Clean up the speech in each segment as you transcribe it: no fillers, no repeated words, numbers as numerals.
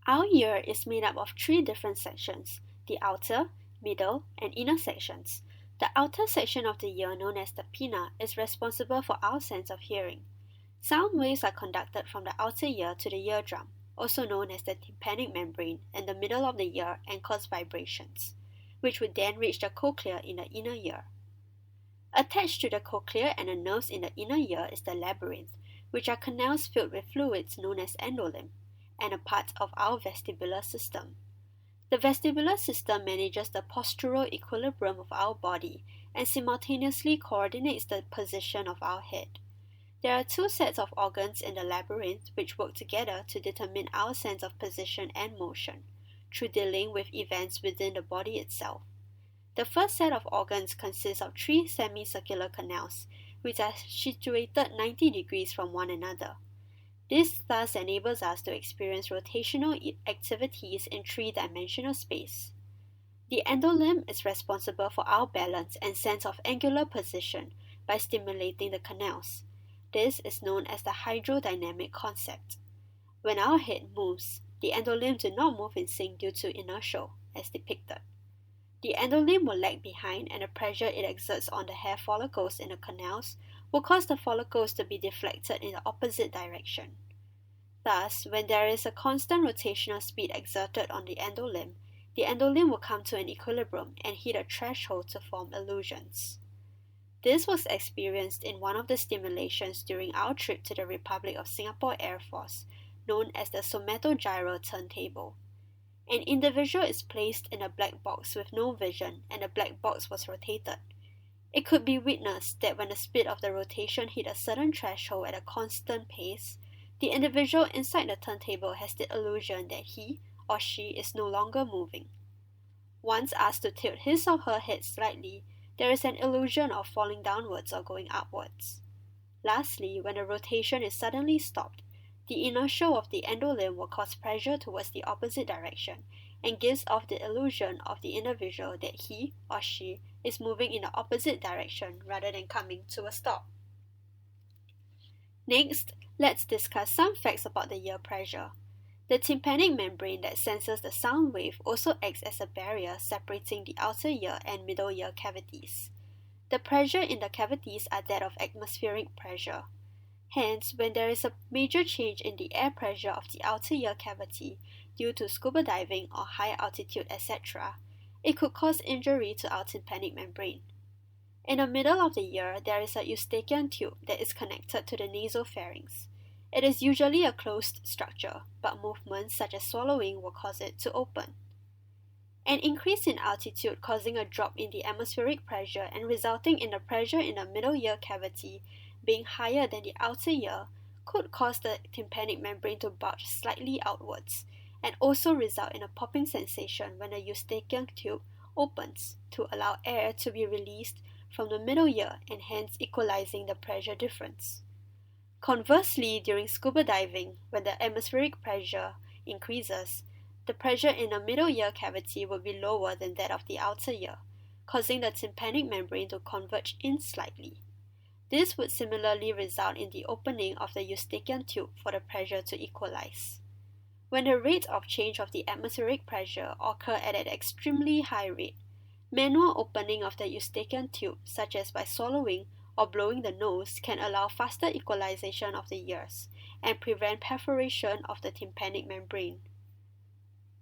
Our ear is made up of three different sections: the outer, middle, and inner sections. The outer section of the ear, known as the pinna, is responsible for our sense of hearing. Sound waves are conducted from the outer ear to the eardrum, also known as the tympanic membrane, in the middle of the ear and cause vibrations, which would then reach the cochlea in the inner ear. Attached to the cochlea and the nerves in the inner ear is the labyrinth, which are canals filled with fluids known as endolymph, and a part of our vestibular system. The vestibular system manages the postural equilibrium of our body and simultaneously coordinates the position of our head. There are two sets of organs in the labyrinth which work together to determine our sense of position and motion, through dealing with events within the body itself. The first set of organs consists of three semicircular canals, which are situated 90 degrees from one another. This thus enables us to experience rotational activities in three-dimensional space. The endolymph is responsible for our balance and sense of angular position by stimulating the canals. This is known as the hydrodynamic concept. When our head moves, the endolymph do not move in sync due to inertia, as depicted. The endolymph will lag behind, and the pressure it exerts on the hair follicles in the canals will cause the follicles to be deflected in the opposite direction. Thus, when there is a constant rotational speed exerted on the endolymph will come to an equilibrium and hit a threshold to form illusions. This was experienced in one of the stimulations during our trip to the Republic of Singapore Air Force, known as the somatogyral turntable. An individual is placed in a black box with no vision, and the black box was rotated. It could be witnessed that when the speed of the rotation hit a certain threshold at a constant pace, the individual inside the turntable has the illusion that he or she is no longer moving. Once asked to tilt his or her head slightly, there is an illusion of falling downwards or going upwards. Lastly, when the rotation is suddenly stopped, the inertia of the endolymph will cause pressure towards the opposite direction and gives off the illusion of the individual that he or she is moving in the opposite direction rather than coming to a stop. Next, let's discuss some facts about the ear pressure. The tympanic membrane that senses the sound wave also acts as a barrier separating the outer ear and middle ear cavities. The pressure in the cavities are that of atmospheric pressure. Hence, when there is a major change in the air pressure of the outer ear cavity due to scuba diving or high altitude, etc., it could cause injury to our tympanic membrane. In the middle of the ear, there is a eustachian tube that is connected to the nasopharynx. It is usually a closed structure, but movements such as swallowing will cause it to open. An increase in altitude causing a drop in the atmospheric pressure and resulting in the pressure in the middle ear cavity being higher than the outer ear could cause the tympanic membrane to bulge slightly outwards and also result in a popping sensation when the eustachian tube opens to allow air to be released from the middle ear and hence equalizing the pressure difference. Conversely, during scuba diving, when the atmospheric pressure increases, the pressure in the middle ear cavity will be lower than that of the outer ear, causing the tympanic membrane to converge in slightly. This would similarly result in the opening of the eustachian tube for the pressure to equalize. When the rate of change of the atmospheric pressure occurs at an extremely high rate, manual opening of the eustachian tube, such as by swallowing or blowing the nose, can allow faster equalization of the ears and prevent perforation of the tympanic membrane.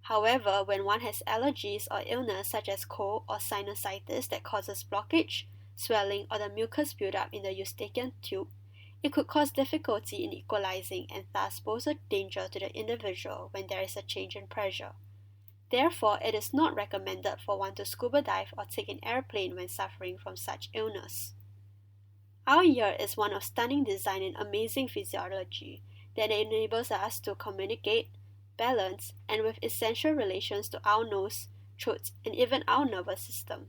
However, when one has allergies or illness such as cold or sinusitis that causes blockage, swelling, or the mucus buildup in the eustachian tube, it could cause difficulty in equalizing and thus pose a danger to the individual when there is a change in pressure. Therefore, it is not recommended for one to scuba dive or take an airplane when suffering from such illness. Our ear is one of stunning design and amazing physiology that enables us to communicate, balance, and with essential relations to our nose, throat, and even our nervous system.